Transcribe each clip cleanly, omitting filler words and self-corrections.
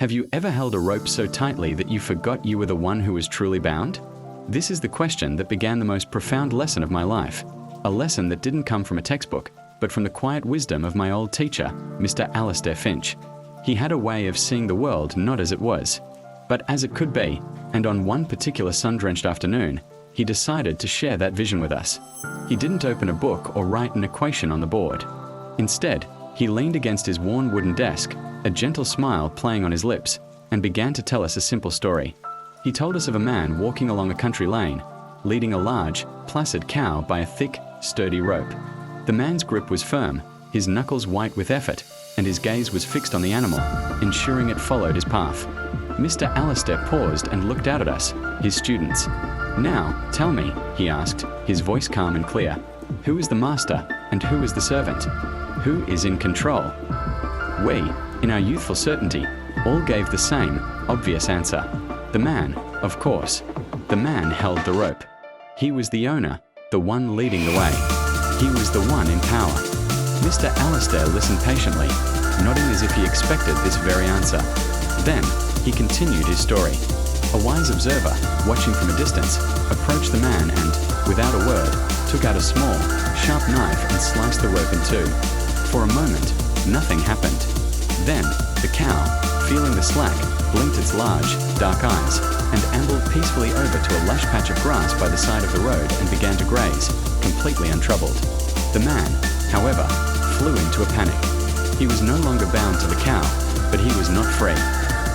Have you ever held a rope so tightly that you forgot you were the one who was truly bound? This is the question that began the most profound lesson of my life. A lesson that didn't come from a textbook, but from the quiet wisdom of my old teacher, Mr. Alistair Finch. He had a way of seeing the world not as it was, but as it could be, and on one particular sun-drenched afternoon, he decided to share that vision with us. He didn't open a book or write an equation on the board. Instead, he leaned against his worn wooden desk, a gentle smile playing on his lips, and began to tell us a simple story. He told us of a man walking along a country lane, leading a large, placid cow by a thick, sturdy rope. The man's grip was firm, his knuckles white with effort, and his gaze was fixed on the animal, ensuring it followed his path. Mr. Alistair paused and looked out at us, his students. "Now, tell me," he asked, his voice calm and clear, "who is the master and who is the servant? Who is in control?" We, in our youthful certainty, all gave the same, obvious answer. The man, of course. The man held the rope. He was the owner, the one leading the way. He was the one in power. Mr. Alistair listened patiently, nodding as if he expected this very answer. Then, he continued his story. A wise observer, watching from a distance, approached the man and, without a word, took out a small, sharp knife and sliced the rope in two. For a moment, nothing happened. Then, the cow, feeling the slack, blinked its large, dark eyes, and ambled peacefully over to a lush patch of grass by the side of the road and began to graze, completely untroubled. The man, however, flew into a panic. He was no longer bound to the cow, but he was not free.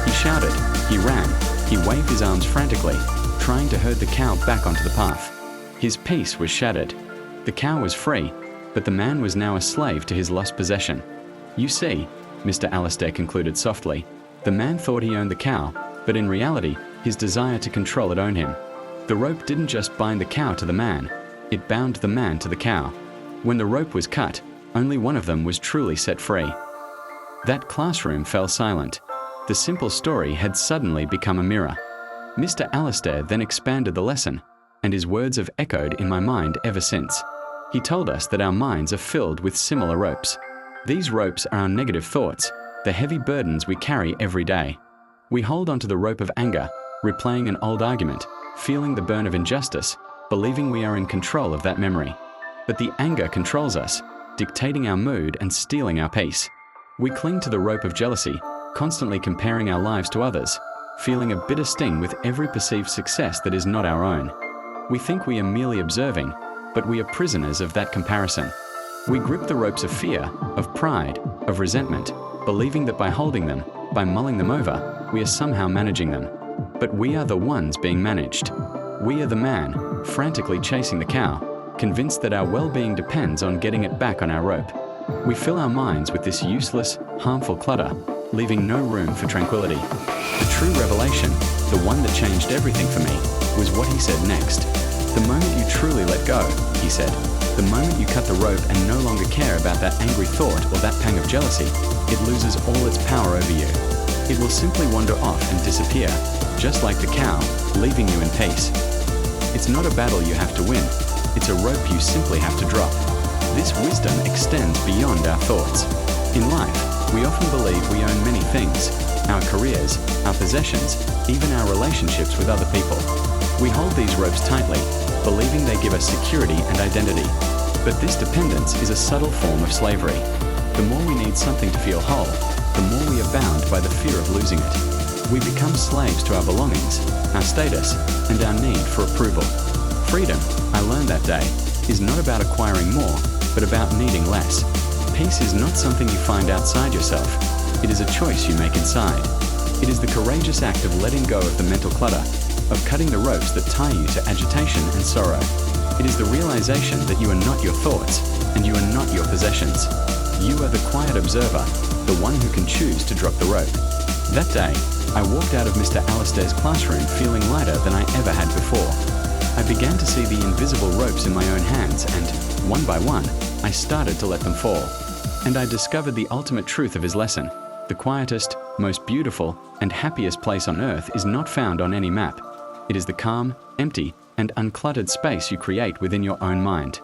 He shouted, he ran, he waved his arms frantically, trying to herd the cow back onto the path. His peace was shattered. The cow was free, but the man was now a slave to his lost possession. "You see," Mr. Alistair concluded softly, "the man thought he owned the cow, but in reality, his desire to control it owned him. The rope didn't just bind the cow to the man, it bound the man to the cow. When the rope was cut, only one of them was truly set free." That classroom fell silent. The simple story had suddenly become a mirror. Mr. Alistair then expanded the lesson, and his words have echoed in my mind ever since. He told us that our minds are filled with similar ropes. These ropes are our negative thoughts, the heavy burdens we carry every day. We hold onto the rope of anger, replaying an old argument, feeling the burn of injustice, believing we are in control of that memory. But the anger controls us, dictating our mood and stealing our peace. We cling to the rope of jealousy, constantly comparing our lives to others, feeling a bitter sting with every perceived success that is not our own. We think we are merely observing, but we are prisoners of that comparison. We grip the ropes of fear, of pride, of resentment, believing that by holding them, by mulling them over, we are somehow managing them. But we are the ones being managed. We are the man, frantically chasing the cow, convinced that our well-being depends on getting it back on our rope. We fill our minds with this useless, harmful clutter, leaving no room for tranquility. The true revelation, the one that changed everything for me, was what he said next. "The moment you truly let go," he said, "the moment you cut the rope and no longer care about that angry thought or that pang of jealousy, it loses all its power over you. It will simply wander off and disappear, just like the cow, leaving you in peace. It's not a battle you have to win, it's a rope you simply have to drop." This wisdom extends beyond our thoughts. In life, we often believe we own many things, our careers, our possessions, even our relationships with other people. We hold these ropes tightly, believing they give us security and identity. But this dependence is a subtle form of slavery. The more we need something to feel whole, the more we are bound by the fear of losing it. We become slaves to our belongings, our status, and our need for approval. Freedom, I learned that day, is not about acquiring more, but about needing less. Peace is not something you find outside yourself. It is a choice you make inside. It is the courageous act of letting go of the mental clutter, of cutting the ropes that tie you to agitation and sorrow. It is the realization that you are not your thoughts, and you are not your possessions. You are the quiet observer, the one who can choose to drop the rope. That day, I walked out of Mr. Alistair's classroom feeling lighter than I ever had before. I began to see the invisible ropes in my own hands and, one by one, I started to let them fall. And I discovered the ultimate truth of his lesson. The quietest, most beautiful, and happiest place on earth is not found on any map. It is the calm, empty, and uncluttered space you create within your own mind.